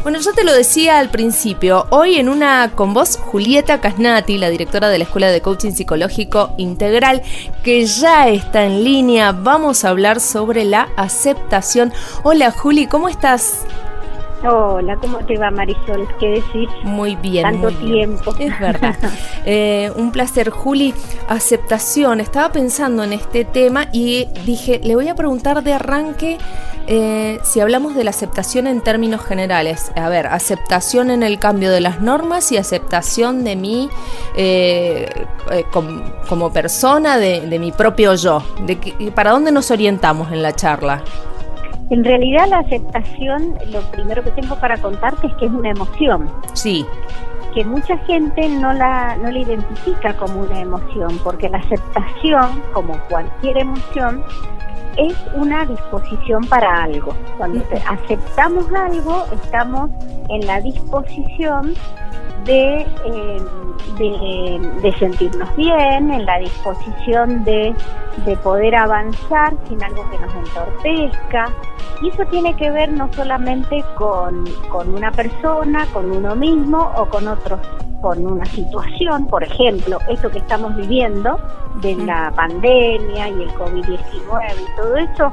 Bueno, yo te lo decía al principio, hoy en una con vos, Julieta Casnati, la directora de la Escuela de Coaching Psicológico Integral, que ya está en línea, vamos a hablar sobre la aceptación. Hola Juli, ¿cómo estás? Hola, ¿cómo te va, Marisol? ¿Qué decís? Muy bien, tanto muy bien. tiempo. Es verdad. Un placer, Juli. Aceptación. Estaba pensando en este tema y dije, le voy a preguntar de arranque si hablamos de la aceptación en términos generales. A ver, aceptación en el cambio de las normas y aceptación de mí como persona, de mi propio yo. ¿Para dónde nos orientamos en la charla? En realidad la aceptación, lo primero que tengo para contarte es que es una emoción. Sí. Que mucha gente no la identifica como una emoción, porque la aceptación, como cualquier emoción, es una disposición para algo. Cuando aceptamos algo, estamos en la disposición de sentirnos bien, en la disposición de poder avanzar sin algo que nos entorpezca. Y eso tiene que ver no solamente con una persona, con uno mismo o con otros, con una situación. Por ejemplo, esto que estamos viviendo de la pandemia y el COVID-19 y todo eso,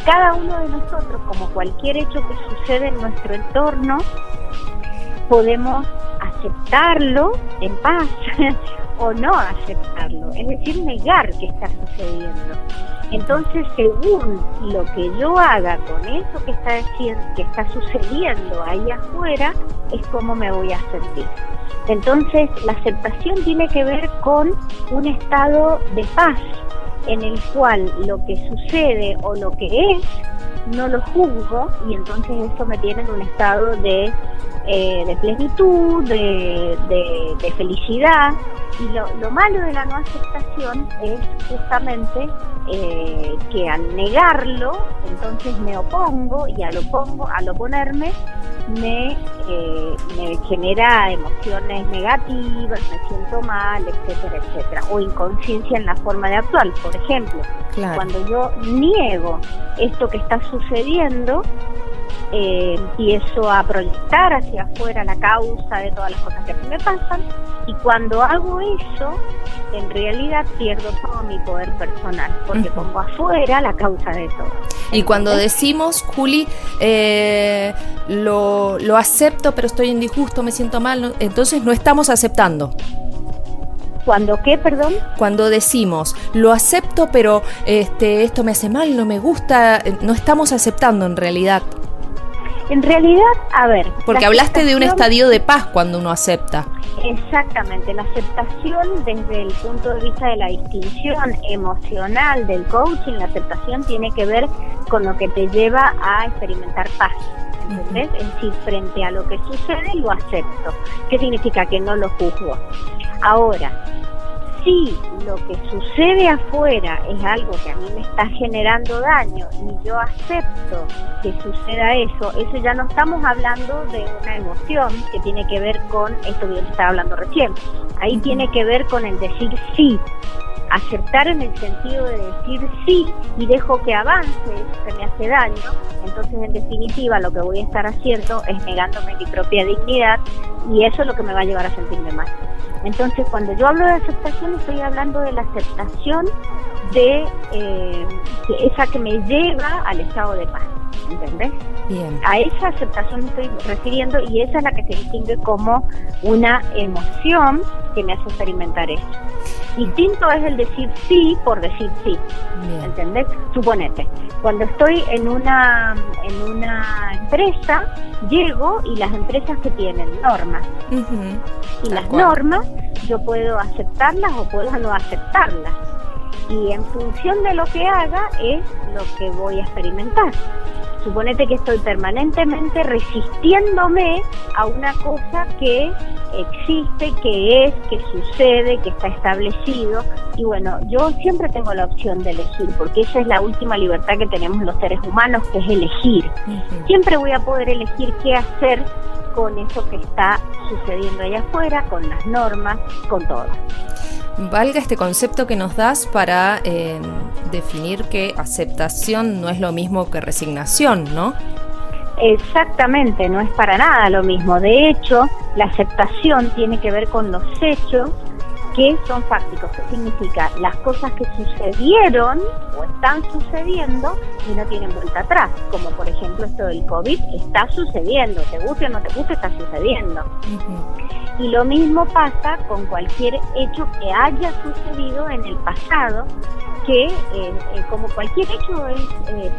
cada uno de nosotros, como cualquier hecho que sucede en nuestro entorno, podemos aceptarlo en paz o no aceptarlo, es decir, negar que está sucediendo. Entonces, según lo que yo haga con eso que está sucediendo ahí afuera, es como me voy a sentir. Entonces, la aceptación tiene que ver con un estado de paz en el cual lo que sucede o lo que es, no lo juzgo, y entonces eso me tiene en un estado de plenitud, de felicidad. Y lo malo de la no aceptación es justamente que al negarlo, entonces me opongo, y al oponerme me genera emociones negativas, me siento mal, etcétera, etcétera, o inconsciencia en la forma de actuar. Por ejemplo, claro, cuando yo niego esto que está sucediendo, empiezo a proyectar hacia afuera la causa de todas las cosas que a mí me pasan, y cuando hago eso, en realidad pierdo todo mi poder personal, porque pongo afuera la causa de todo. Y cuando decimos, Juli, lo acepto, pero estoy en disgusto, me siento mal, entonces no estamos aceptando. ¿Cuándo qué, perdón? Cuando decimos, lo acepto, pero esto me hace mal, no me gusta, no estamos aceptando en realidad. En realidad, a ver... Porque hablaste de un estadio de paz cuando uno acepta. Exactamente, la aceptación desde el punto de vista de la distinción emocional del coaching, la aceptación tiene que ver con lo que te lleva a experimentar paz, ¿entendés? Es decir, frente a lo que sucede lo acepto. ¿Qué significa? Que no lo juzgo. Ahora, si lo que sucede afuera es algo que a mí me está generando daño y yo acepto que suceda eso ya no estamos hablando de una emoción que tiene que ver con esto que yo te estaba hablando recién. Ahí tiene que ver con el decir sí. Aceptar en el sentido de decir sí y dejo que avance eso que me hace daño. Entonces, en definitiva, lo que voy a estar haciendo es negándome mi propia dignidad, y eso es lo que me va a llevar a sentirme mal. Entonces, cuando yo hablo de aceptación, estoy hablando de la aceptación de esa que me lleva al estado de paz, ¿entendés? Bien. A esa aceptación me estoy refiriendo, y esa es la que se distingue como una emoción que me hace experimentar eso. Distinto es el decir sí por decir sí. Bien. ¿Entendés? Suponete, cuando estoy en una empresa, llego, y las empresas que tienen normas, y las normas yo puedo aceptarlas o puedo no aceptarlas, y en función de lo que haga es lo que voy a experimentar. Suponete que estoy permanentemente resistiéndome a una cosa que existe, que sucede, que está establecido, y bueno, yo siempre tengo la opción de elegir, porque esa es la última libertad que tenemos los seres humanos, que es elegir. Siempre voy a poder elegir qué hacer con eso que está sucediendo allá afuera, con las normas, con todo. Valga este concepto que nos das para definir que aceptación no es lo mismo que resignación, ¿no? Exactamente, no es para nada lo mismo. De hecho, la aceptación tiene que ver con los hechos que son fácticos. ¿Qué significa? Las cosas que sucedieron o están sucediendo y no tienen vuelta atrás, como por ejemplo esto del COVID está sucediendo, te guste o no te guste, está sucediendo. Y lo mismo pasa con cualquier hecho que haya sucedido en el pasado, que como cualquier hecho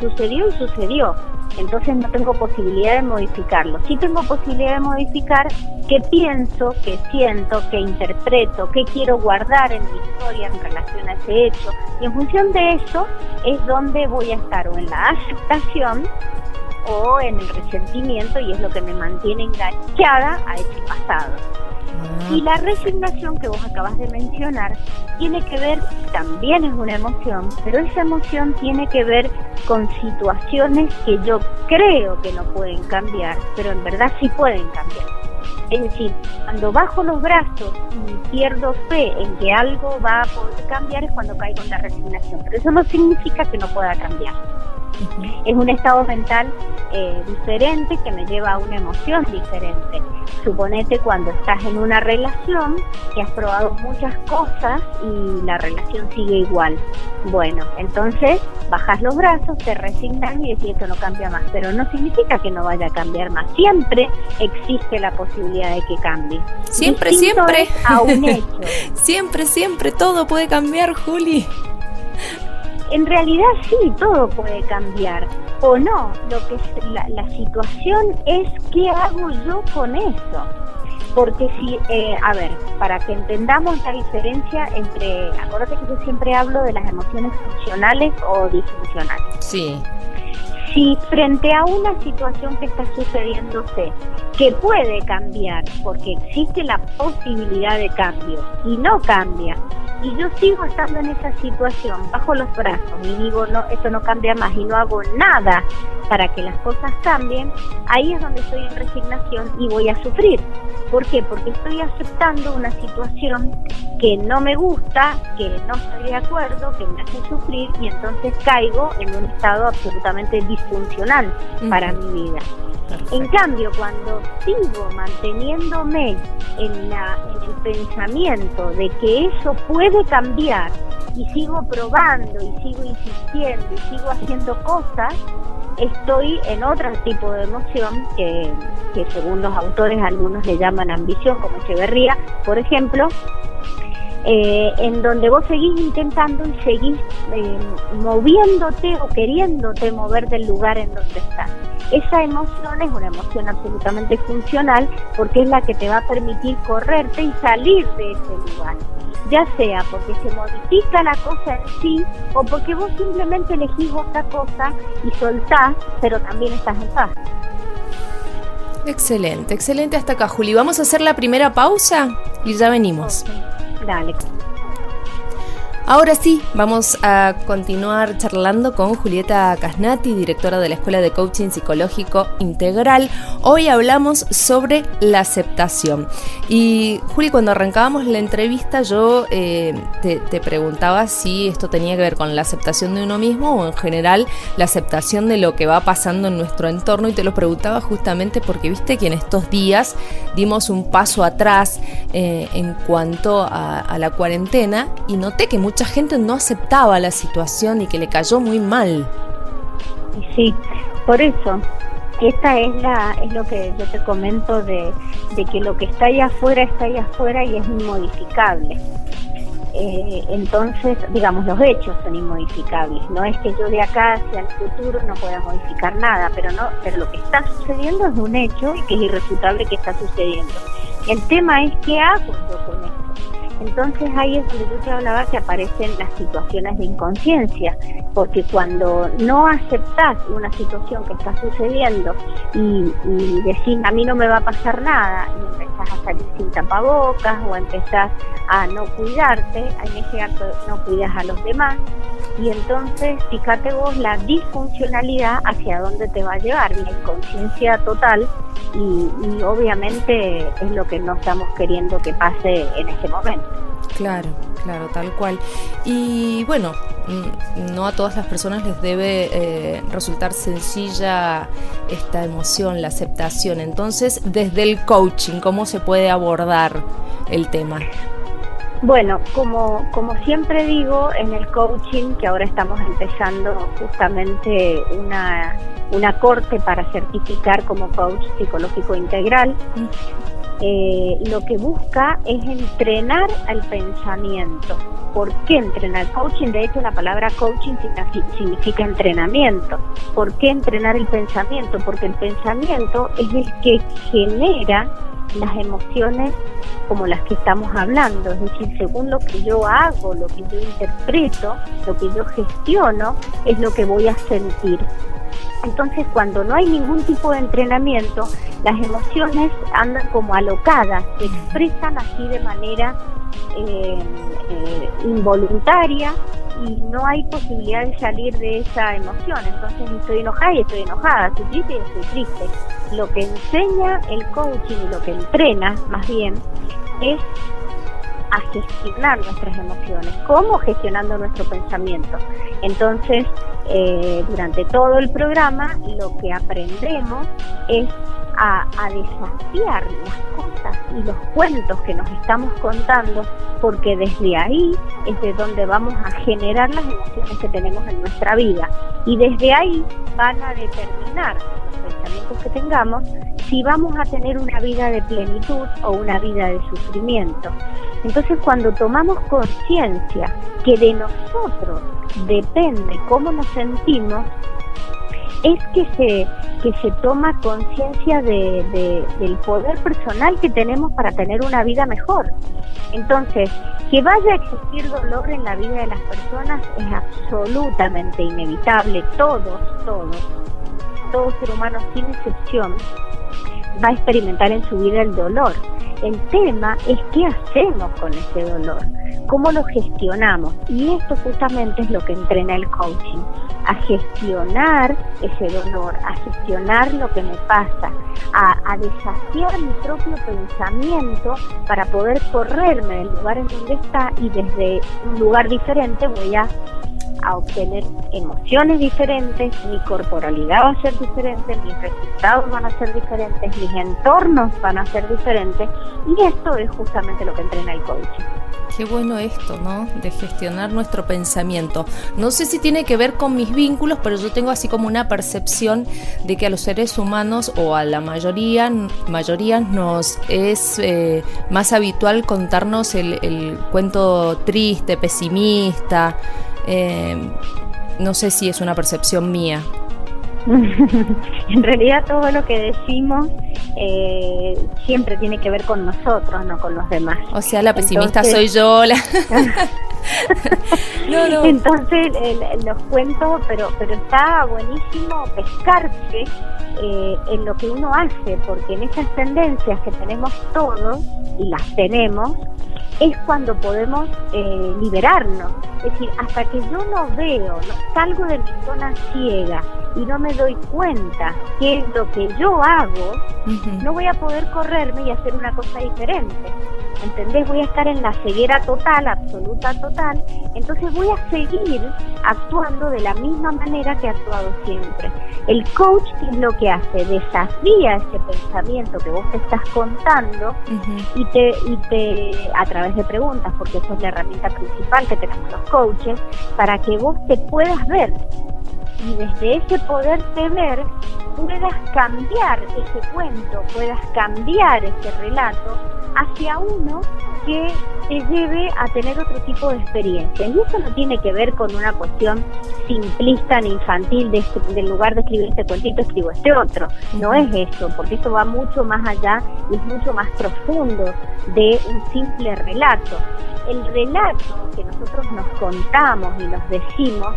sucedió y sucedió. Entonces no tengo posibilidad de modificarlo. Sí tengo posibilidad de modificar qué pienso, qué siento, qué interpreto, qué quiero guardar en mi historia en relación a ese hecho. Y en función de eso es donde voy a estar, o en la aceptación o en el resentimiento, y es lo que me mantiene enganchada a ese pasado. Y la resignación que vos acabas de mencionar tiene que ver, también es una emoción, pero esa emoción tiene que ver con situaciones que yo creo que no pueden cambiar, pero en verdad sí pueden cambiar. Es decir, cuando bajo los brazos y pierdo fe en que algo va a poder cambiar es cuando caigo en la resignación, pero eso no significa que no pueda cambiar. Es un estado mental diferente que me lleva a una emoción diferente. Suponete cuando estás en una relación que has probado muchas cosas y la relación sigue igual. Bueno, entonces bajas los brazos, te resignas y decís esto no cambia más, pero no significa que no vaya a cambiar más. Siempre existe la posibilidad de que cambie. Siempre, Distinto siempre. Es a un hecho. Siempre, siempre todo puede cambiar, Juli. En realidad sí, todo puede cambiar, o no. Lo que la situación es qué hago yo con eso. Porque si, a ver, para que entendamos la diferencia entre, acuérdate que yo siempre hablo de las emociones funcionales o disfuncionales. Sí. Si frente a una situación que está sucediéndose, que puede cambiar, porque existe la posibilidad de cambio, y no cambia, y yo sigo estando en esa situación, bajo los brazos, y digo, no, esto no cambia más, y no hago nada para que las cosas cambien, ahí es donde estoy en resignación y voy a sufrir. ¿Por qué? Porque estoy aceptando una situación que no me gusta, que no estoy de acuerdo, que me hace sufrir, y entonces caigo en un estado absolutamente disfuncional para mi vida. Perfecto. En cambio, cuando sigo manteniéndome en el pensamiento de que eso puede cambiar, y sigo probando, y sigo insistiendo, y sigo haciendo cosas, estoy en otro tipo de emoción que según los autores algunos le llaman ambición, como Echeverría, por ejemplo, en donde vos seguís intentando y seguís moviéndote o queriéndote mover del lugar en donde estás. Esa emoción es una emoción absolutamente funcional porque es la que te va a permitir correrte y salir de ese lugar. Ya sea porque se modifica la cosa en sí o porque vos simplemente elegís otra cosa y soltás, pero también estás en paz. Excelente, excelente hasta acá, Juli. Vamos a hacer la primera pausa y ya venimos. Okay. Dale. Ahora sí, vamos a continuar charlando con Julieta Casnati, directora de la Escuela de Coaching Psicológico Integral. Hoy hablamos sobre la aceptación. Y Juli, cuando arrancábamos la entrevista yo te preguntaba si esto tenía que ver con la aceptación de uno mismo o en general la aceptación de lo que va pasando en nuestro entorno, y te lo preguntaba justamente porque viste que en estos días dimos un paso atrás en cuanto a la cuarentena, y noté que mucha gente no aceptaba la situación y que le cayó muy mal. Sí, por eso esta es lo que yo te comento de que lo que está ahí afuera y es inmodificable. Entonces, digamos, los hechos son inmodificables. No es que yo de acá hacia el futuro no pueda modificar nada, pero lo que está sucediendo es un hecho y que es irrefutable que está sucediendo. El tema es qué hago yo con esto. Entonces ahí es donde yo te hablaba que aparecen las situaciones de inconsciencia, porque cuando no aceptás una situación que está sucediendo y decís a mí no me va a pasar nada, y empezás a salir sin tapabocas o empezás a no cuidarte, en ese acto no cuidas a los demás, y entonces fíjate vos la disfuncionalidad hacia dónde te va a llevar, la inconsciencia total, y obviamente es lo que no estamos queriendo que pase en este momento. Claro, claro, tal cual. Y bueno, no a todas las personas les debe resultar sencilla esta emoción, la aceptación. Entonces, desde el coaching, ¿cómo se puede abordar el tema? Bueno, como siempre digo, en el coaching, que ahora estamos empezando justamente una corte para certificar como coach psicológico integral, lo que busca es entrenar al pensamiento. ¿Por qué entrenar? Coaching, de hecho, la palabra coaching significa entrenamiento. ¿Por qué entrenar el pensamiento? Porque el pensamiento es el que genera las emociones como las que estamos hablando, es decir, según lo que yo hago, lo que yo interpreto, lo que yo gestiono, es lo que voy a sentir. Entonces, cuando no hay ningún tipo de entrenamiento, las emociones andan como alocadas, se expresan así de manera involuntaria y no hay posibilidad de salir de esa emoción. Entonces, estoy enojada y estoy enojada, estoy triste y estoy triste. Lo que enseña el coaching y lo que entrena, más bien, es a gestionar nuestras emociones. ¿Cómo? Gestionando nuestro pensamiento. Entonces, durante todo el programa, lo que aprendemos es a desafiar las cosas y los cuentos que nos estamos contando, porque desde ahí es de donde vamos a generar las emociones que tenemos en nuestra vida. Y desde ahí van a determinar los pensamientos que tengamos si vamos a tener una vida de plenitud o una vida de sufrimiento. Entonces, cuando tomamos conciencia que de nosotros depende cómo nos sentimos, es que se toma conciencia del poder personal que tenemos para tener una vida mejor. Entonces, que vaya a existir dolor en la vida de las personas es absolutamente inevitable. Todo ser humano sin excepción va a experimentar en su vida el dolor. El tema es qué hacemos con ese dolor, cómo lo gestionamos, y esto justamente es lo que entrena el coaching, a gestionar ese dolor, a gestionar lo que me pasa, a desafiar mi propio pensamiento para poder correrme del lugar en donde está, y desde un lugar diferente voy a obtener emociones diferentes, mi corporalidad va a ser diferente, mis resultados van a ser diferentes, mis entornos van a ser diferentes, y esto es justamente lo que entrena el coaching. Qué bueno esto, ¿no? De gestionar nuestro pensamiento. No sé si tiene que ver con mis vínculos, pero yo tengo así como una percepción de que a los seres humanos, o a la mayoría nos es más habitual contarnos el cuento triste, pesimista. No sé si es una percepción mía. En realidad todo lo que decimos siempre tiene que ver con nosotros, no con los demás. O sea, la pesimista soy yo. No. Entonces los cuento, pero está buenísimo pescarse en lo que uno hace, porque en esas tendencias que tenemos todos, y las tenemos, es cuando podemos liberarnos. Es decir, hasta que yo no veo, no salgo de mi zona ciega y no me doy cuenta qué es lo que yo hago, no voy a poder correrme y hacer una cosa diferente. ¿Entendés? Voy a estar en la ceguera total, absoluta total, entonces voy a seguir actuando de la misma manera que he actuado siempre. El coach, ¿qué es lo que hace? Desafía ese pensamiento que vos te estás contando y te a través de preguntas, porque esa es la herramienta principal que tenemos los coaches, para que vos te puedas ver. Y desde ese poderte ver, puedas cambiar ese cuento, puedas cambiar ese relato hacia uno que te lleve a tener otro tipo de experiencia. Y eso no tiene que ver con una cuestión simplista ni infantil de en lugar de escribir este cuentito escribo este otro. No es eso, porque esto va mucho más allá y es mucho más profundo de un simple relato. El relato que nosotros nos contamos y nos decimos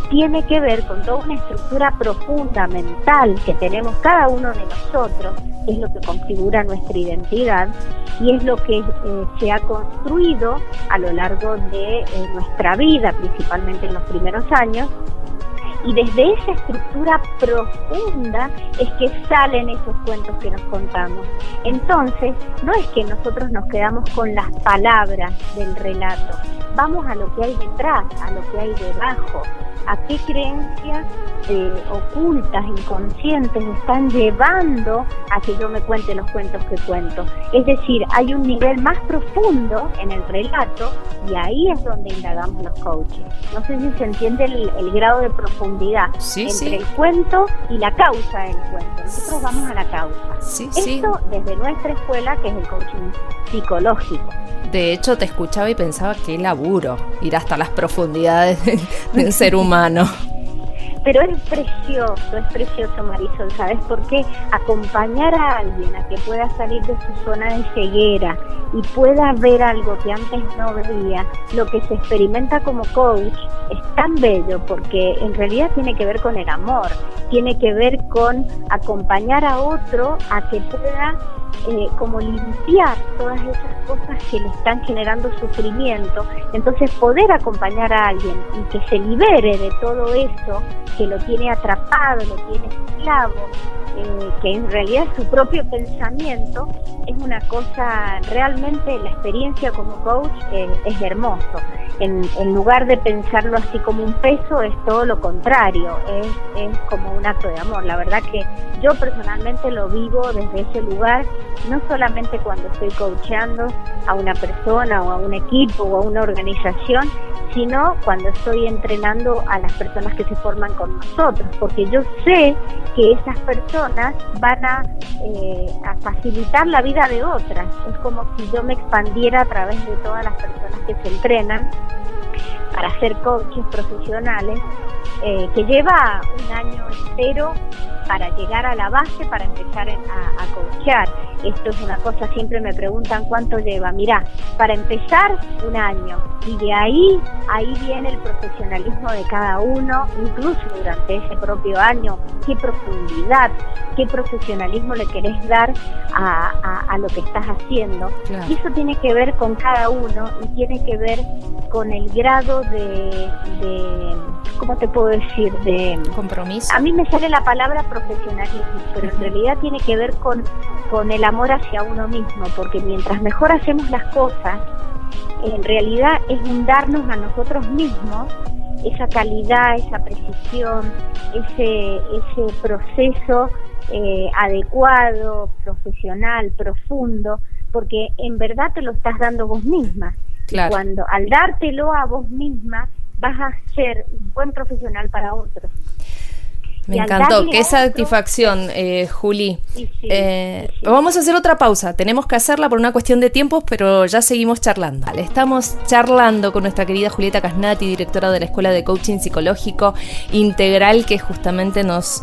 tiene que ver con toda una estructura profunda mental que tenemos cada uno de nosotros, es lo que configura nuestra identidad y es lo que se ha construido a lo largo de nuestra vida, principalmente en los primeros años, Y desde esa estructura profunda es que salen esos cuentos que nos contamos. Entonces, no es que nosotros nos quedamos con las palabras del relato, vamos a lo que hay detrás, a lo que hay debajo, a qué creencias ocultas, inconscientes, están llevando a que yo me cuente los cuentos que cuento. Es decir, hay un nivel más profundo en el relato y ahí es donde indagamos los coaches. No sé si se entiende el grado de profundidad entre el cuento y la causa del cuento. Nosotros vamos a la causa. Esto desde nuestra escuela, que es el coaching psicológico. De hecho, te escuchaba y pensaba qué laburo ir hasta las profundidades del ser humano. Pero es precioso, Marisol, ¿sabes por qué? Acompañar a alguien a que pueda salir de su zona de ceguera y pueda ver algo que antes no veía, lo que se experimenta como coach es tan bello porque en realidad tiene que ver con el amor, tiene que ver con acompañar a otro a que pueda como limpiar todas esas cosas que le están generando sufrimiento. Entonces poder acompañar a alguien y que se libere de todo eso que lo tiene atrapado, lo tiene esclavo, que en realidad es su propio pensamiento, es una cosa, realmente la experiencia como coach es hermoso. En lugar de pensarlo así como un peso, es todo lo contrario, es como un acto de amor. La verdad que yo personalmente lo vivo desde ese lugar, no solamente cuando estoy coachando a una persona o a un equipo o a una organización, sino cuando estoy entrenando a las personas que se forman con nosotros, porque yo sé que esas personas van a facilitar la vida de otras. Es como si yo me expandiera a través de todas las personas que se entrenan para ser coaches profesionales, que lleva un año entero para llegar a la base, para empezar a coachar. Esto es una cosa, siempre me preguntan cuánto lleva. Mirá, para empezar, un año, y de ahí viene el profesionalismo de cada uno, incluso durante ese propio año, qué profundidad, qué profesionalismo le querés dar a lo que estás haciendo. Claro. Y eso tiene que ver con cada uno y tiene que ver con el grado de ¿cómo te puedo decir? De compromiso. A mí me sale la palabra profesionalismo, pero en realidad tiene que ver con el amor hacia uno mismo, porque mientras mejor hacemos las cosas, en realidad es un darnos a nosotros mismos esa calidad, esa precisión, ese proceso adecuado, profesional, profundo, porque en verdad te lo estás dando vos misma. Claro. Y cuando al dártelo a vos misma, vas a ser un buen profesional para otros. Me encantó, qué satisfacción, Juli. Sí. Vamos a hacer otra pausa, tenemos que hacerla por una cuestión de tiempos, pero ya seguimos charlando. Vale, estamos charlando con nuestra querida Julieta Casnati, directora de la Escuela de Coaching Psicológico Integral, que justamente nos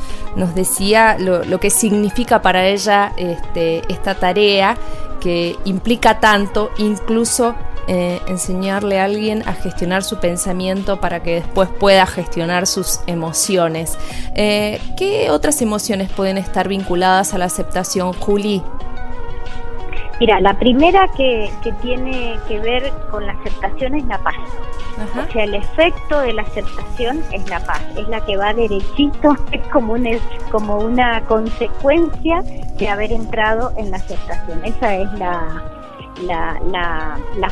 decía lo que significa para ella esta tarea, que implica tanto, incluso enseñarle a alguien a gestionar su pensamiento para que después pueda gestionar sus emociones. ¿Qué otras emociones pueden estar vinculadas a la aceptación, Juli? Mira, la primera que tiene que ver con la aceptación es la paz. Ajá. O sea, el efecto de la aceptación es la paz, es la que va derechito, es como una consecuencia de haber entrado en la aceptación. Esa es la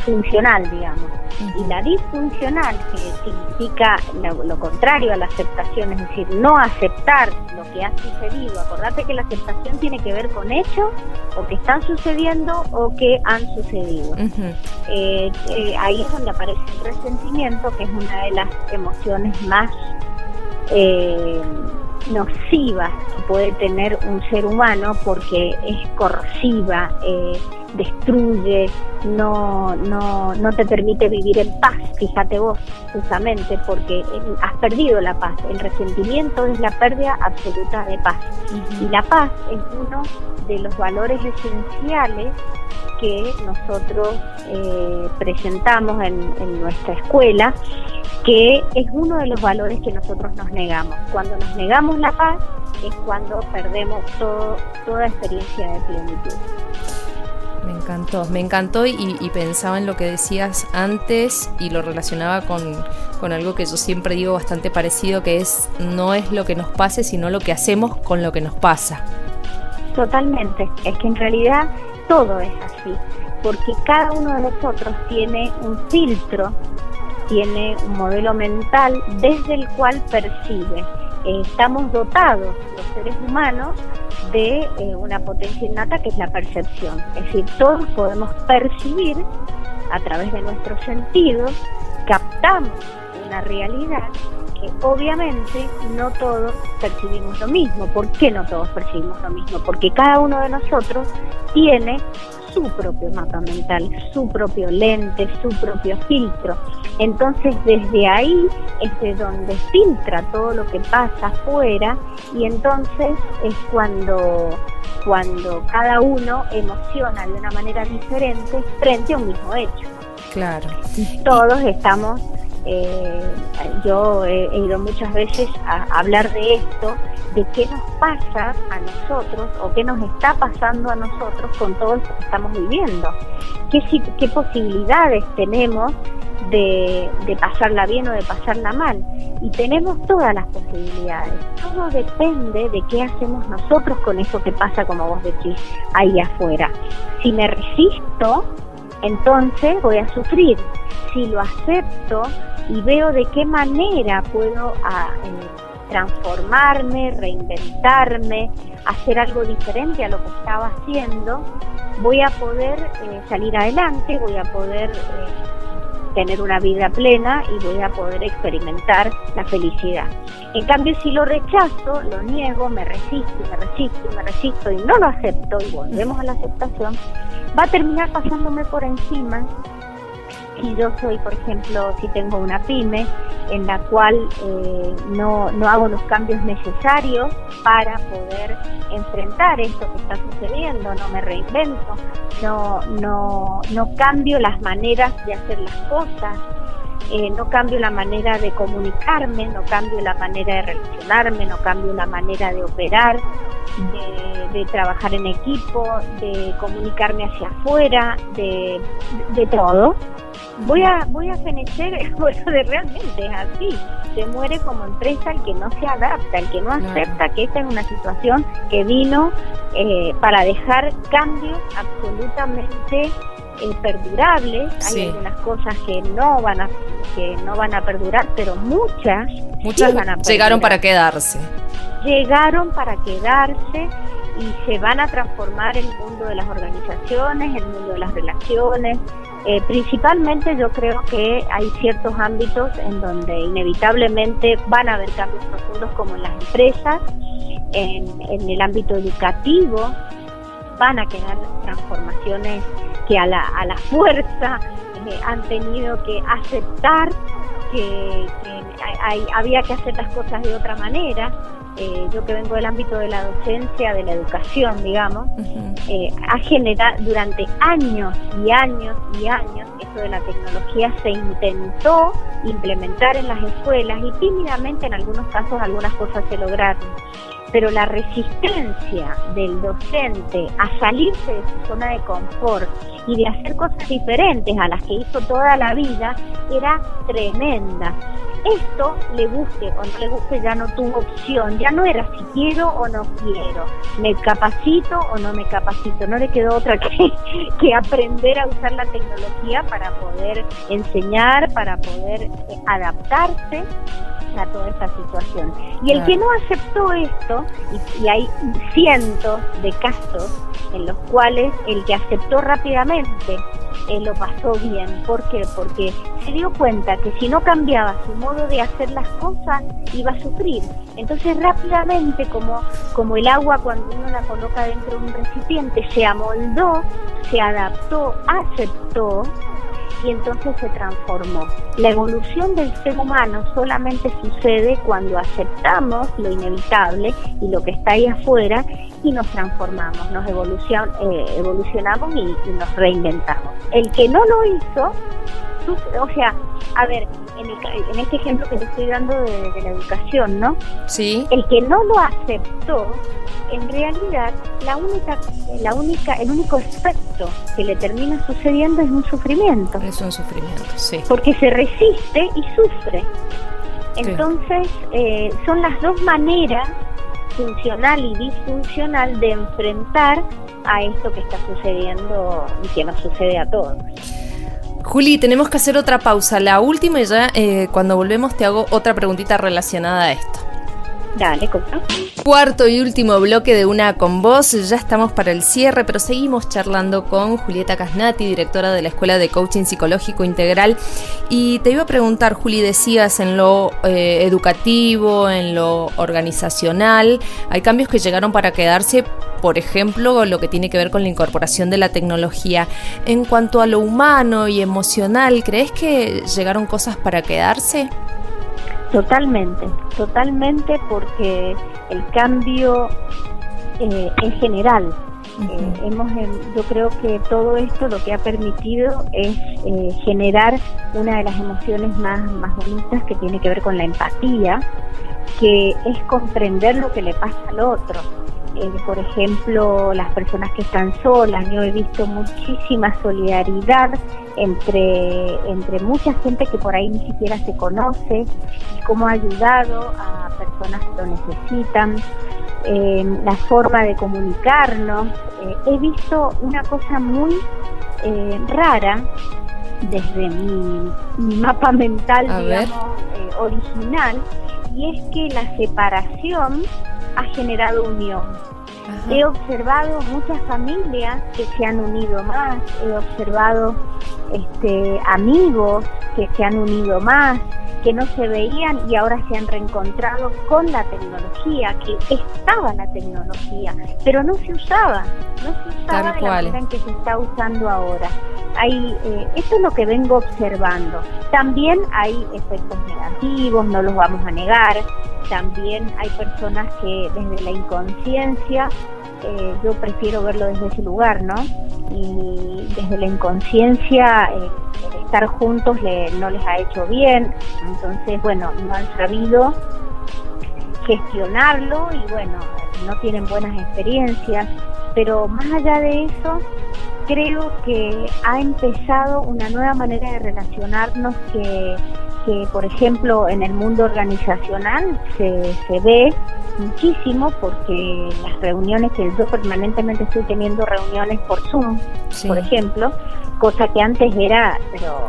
funcional, digamos. Uh-huh. Y la disfuncional, que significa lo contrario a la aceptación, es decir, no aceptar lo que ha sucedido. Acordate que la aceptación tiene que ver con hechos o que están sucediendo o que han sucedido. Uh-huh. Ahí es donde aparece el resentimiento, que es una de las emociones más nocivas que puede tener un ser humano, porque es corrosiva, destruye, no te permite vivir en paz. Fíjate vos, justamente porque has perdido la paz. El resentimiento es la pérdida absoluta de paz. Uh-huh. Y la paz es uno de los valores esenciales que nosotros presentamos en nuestra escuela, que es uno de los valores que nosotros nos negamos. Cuando nos negamos la paz es cuando perdemos toda experiencia de plenitud. Me encantó y pensaba en lo que decías antes y lo relacionaba con algo que yo siempre digo bastante parecido, que es no es lo que nos pase, sino lo que hacemos con lo que nos pasa. Totalmente, es que en realidad todo es así, porque cada uno de nosotros tiene un filtro, tiene un modelo mental desde el cual percibe. Estamos dotados, los seres humanos, de una potencia innata que es la percepción. Es decir, todos podemos percibir a través de nuestros sentidos, captamos una realidad que obviamente no todos percibimos lo mismo. ¿Por qué no todos percibimos lo mismo? Porque cada uno de nosotros tiene su propio mapa mental, su propio lente, su propio filtro. Entonces desde ahí es de donde filtra todo lo que pasa afuera, y entonces es cuando cada uno emociona de una manera diferente frente a un mismo hecho. Claro. Y todos estamos, yo he ido muchas veces a hablar de esto, de qué nos pasa a nosotros o qué nos está pasando a nosotros con todo esto que estamos viviendo. ¿Qué posibilidades tenemos de pasarla bien o de pasarla mal? Y tenemos todas las posibilidades. Todo depende de qué hacemos nosotros con eso que pasa, como vos decís, ahí afuera. Si me resisto, entonces voy a sufrir. Si lo acepto y veo de qué manera puedo transformarme, reinventarme, hacer algo diferente a lo que estaba haciendo, voy a poder salir adelante, voy a poder tener una vida plena y voy a poder experimentar la felicidad. En cambio, si lo rechazo, lo niego, me resisto y no lo acepto, y volvemos a la aceptación, va a terminar pasándome por encima. Si yo soy, por ejemplo, si tengo una pyme en la cual no hago los cambios necesarios para poder enfrentar esto que está sucediendo, no me reinvento, no cambio las maneras de hacer las cosas, no cambio la manera de comunicarme, no cambio la manera de relacionarme, no cambio la manera de operar, de trabajar en equipo, de comunicarme hacia afuera, de todo. Voy a fenecer, bueno, realmente es así. Se muere como empresa el que no se adapta, el que no acepta que esta es una situación que vino para dejar cambios absolutamente perdurables. Sí. Hay algunas cosas que no van a perdurar, pero muchas sí van a perdurar. Llegaron para quedarse. Llegaron para quedarse y se van a transformar el mundo de las organizaciones, el mundo de las relaciones. Principalmente yo creo que hay ciertos ámbitos en donde inevitablemente van a haber cambios profundos, como en las empresas, en el ámbito educativo van a quedar transformaciones que a la fuerza han tenido que aceptar que había que hacer las cosas de otra manera. Yo que vengo del ámbito de la docencia, de la educación, digamos, ha generado durante años y años y años, esto de la tecnología se intentó implementar en las escuelas y tímidamente en algunos casos algunas cosas se lograron, pero la resistencia del docente a salirse de su zona de confort y de hacer cosas diferentes a las que hizo toda la vida era tremenda. Esto, le guste o no le guste, ya no tuvo opción, ya no era si quiero o no quiero, me capacito o no me capacito, no le quedó otra que aprender a usar la tecnología para poder enseñar, para poder adaptarse a toda esta situación. Y el que no aceptó esto, y hay cientos de casos en los cuales el que aceptó rápidamente lo pasó bien. ¿Por qué? Porque se dio cuenta que si no cambiaba su modo de hacer las cosas, iba a sufrir. Entonces rápidamente, como el agua cuando uno la coloca dentro de un recipiente, se amoldó, se adaptó, aceptó, y entonces se transformó. La evolución del ser humano solamente sucede cuando aceptamos lo inevitable y lo que está ahí afuera y nos transformamos, nos evolucionamos y nos reinventamos. El que no lo hizo o sea, a ver, en este ejemplo que te estoy dando de la educación, ¿no? Sí. El que no lo aceptó, en realidad, el único efecto que le termina sucediendo es un sufrimiento. Es un sufrimiento, sí. Porque se resiste y sufre. Entonces, son las dos maneras, funcional y disfuncional, de enfrentar a esto que está sucediendo y que nos sucede a todos. Juli, tenemos que hacer otra pausa, la última, y ya cuando volvemos te hago otra preguntita relacionada a esto. Dale, ¿cómo? Cuarto y último bloque de Una con Vos. Ya estamos para el cierre, pero seguimos charlando con Julieta Casnati, directora de la Escuela de Coaching Psicológico Integral. Y te iba a preguntar, Juli, decías en lo educativo, en lo organizacional, hay cambios que llegaron para quedarse, por ejemplo, lo que tiene que ver con la incorporación de la tecnología. En cuanto a lo humano y emocional, ¿crees que llegaron cosas para quedarse? Totalmente, porque el cambio es general. Yo creo que todo esto lo que ha permitido es generar una de las emociones más bonitas, que tiene que ver con la empatía, que es comprender lo que le pasa al otro. Por ejemplo, las personas que están solas, yo he visto muchísima solidaridad entre mucha gente que por ahí ni siquiera se conoce, y cómo ha ayudado a personas que lo necesitan, la forma de comunicarnos. He visto una cosa muy rara desde mi mapa mental, original, y es que la separación ha generado unión. Ajá. He observado muchas familias que se han unido más, he observado amigos que se han unido más, que no se veían y ahora se han reencontrado con la tecnología, que estaba la tecnología, pero no se usaba de la manera en que se está usando ahora. Esto es lo que vengo observando. También hay efectos negativos, no los vamos a negar. También hay personas que desde la inconsciencia, yo prefiero verlo desde ese lugar, ¿no? Y desde la inconsciencia, estar juntos no les ha hecho bien. Entonces, bueno, no han sabido gestionarlo y, bueno, no tienen buenas experiencias. Pero más allá de eso, creo que ha empezado una nueva manera de relacionarnos que por ejemplo, en el mundo organizacional se ve muchísimo, porque las reuniones, que yo permanentemente estoy teniendo reuniones por Zoom, sí, por ejemplo, cosa que antes era, pero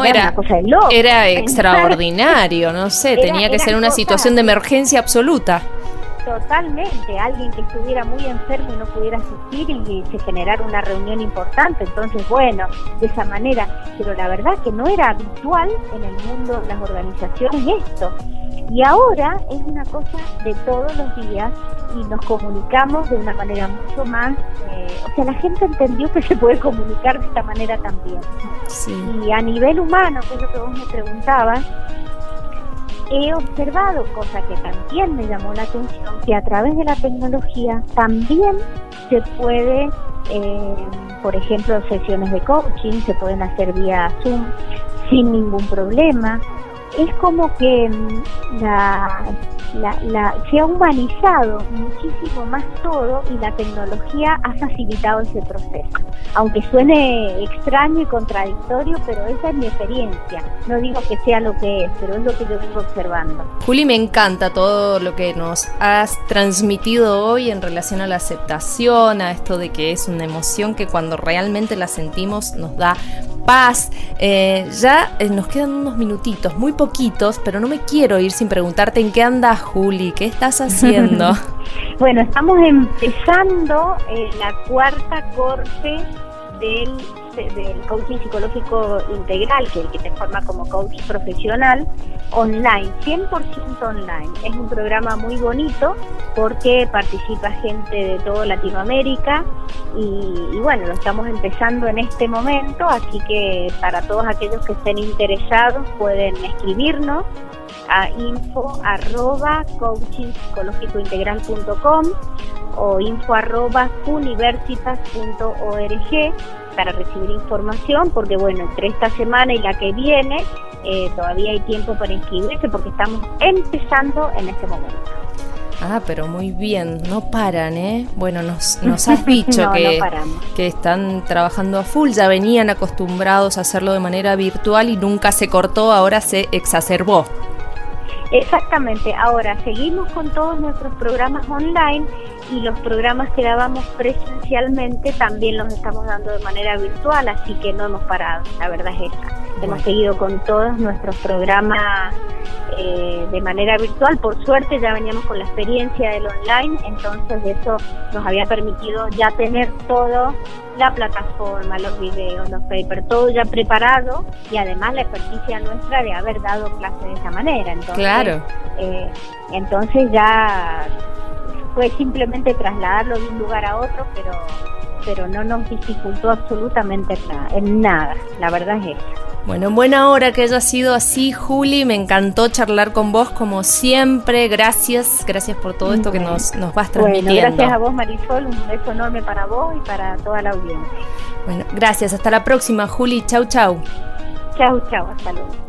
era una cosa de loco. Era extraordinario, no sé, tenía que ser una situación de emergencia absoluta. Totalmente, alguien que estuviera muy enfermo y no pudiera asistir y se generara una reunión importante, entonces bueno, de esa manera, pero la verdad que no era habitual en el mundo de las organizaciones esto, y ahora es una cosa de todos los días y nos comunicamos de una manera mucho más, la gente entendió que se puede comunicar de esta manera también. Sí. Y a nivel humano, que es lo que vos me preguntabas, he observado, cosa que también me llamó la atención, que a través de la tecnología también se puede, por ejemplo, sesiones de coaching se pueden hacer vía Zoom sin ningún problema. Es como que se ha humanizado muchísimo más todo, y la tecnología ha facilitado ese proceso. Aunque suene extraño y contradictorio, pero esa es mi experiencia. No digo que sea lo que es, pero es lo que yo vengo observando. Juli, me encanta todo lo que nos has transmitido hoy en relación a la aceptación, a esto de que es una emoción que cuando realmente la sentimos nos da paz. Nos quedan unos minutitos, muy poquitos, pero no me quiero ir sin preguntarte en qué andas, Juli, ¿qué estás haciendo? Bueno, estamos empezando la cuarta corte del coaching psicológico integral, que es el que te forma como coach profesional, online, 100% online. Es un programa muy bonito porque participa gente de toda Latinoamérica y bueno, lo estamos empezando en este momento, así que para todos aquellos que estén interesados pueden escribirnos a info@coachingpsicológicointegral.com o info@universitas.org para recibir información, porque bueno, entre esta semana y la que viene todavía hay tiempo para inscribirse porque estamos empezando en este momento. Ah, pero muy bien, no paran, ¿eh? Bueno, nos has dicho no que están trabajando a full, ya venían acostumbrados a hacerlo de manera virtual y nunca se cortó, ahora se exacerbó. Exactamente, ahora seguimos con todos nuestros programas online y los programas que dábamos presencialmente también los estamos dando de manera virtual, así que no hemos parado, la verdad es esa. Hemos seguido con todos nuestros programas de manera virtual. Por suerte ya veníamos con la experiencia del online, entonces eso nos había permitido ya tener todo, la plataforma, los videos, los papers, todo ya preparado, y además la experticia nuestra de haber dado clases de esa manera. Entonces, claro. Entonces ya fue simplemente trasladarlo de un lugar a otro, pero no nos dificultó absolutamente en nada, la verdad es eso. Bueno, en buena hora que haya sido así, Juli, me encantó charlar con vos como siempre, gracias por todo esto que nos vas transmitiendo. Bueno, gracias a vos, Marisol, un beso enorme para vos y para toda la audiencia. Bueno, gracias, hasta la próxima, Juli, chau, chau. Chau, hasta luego.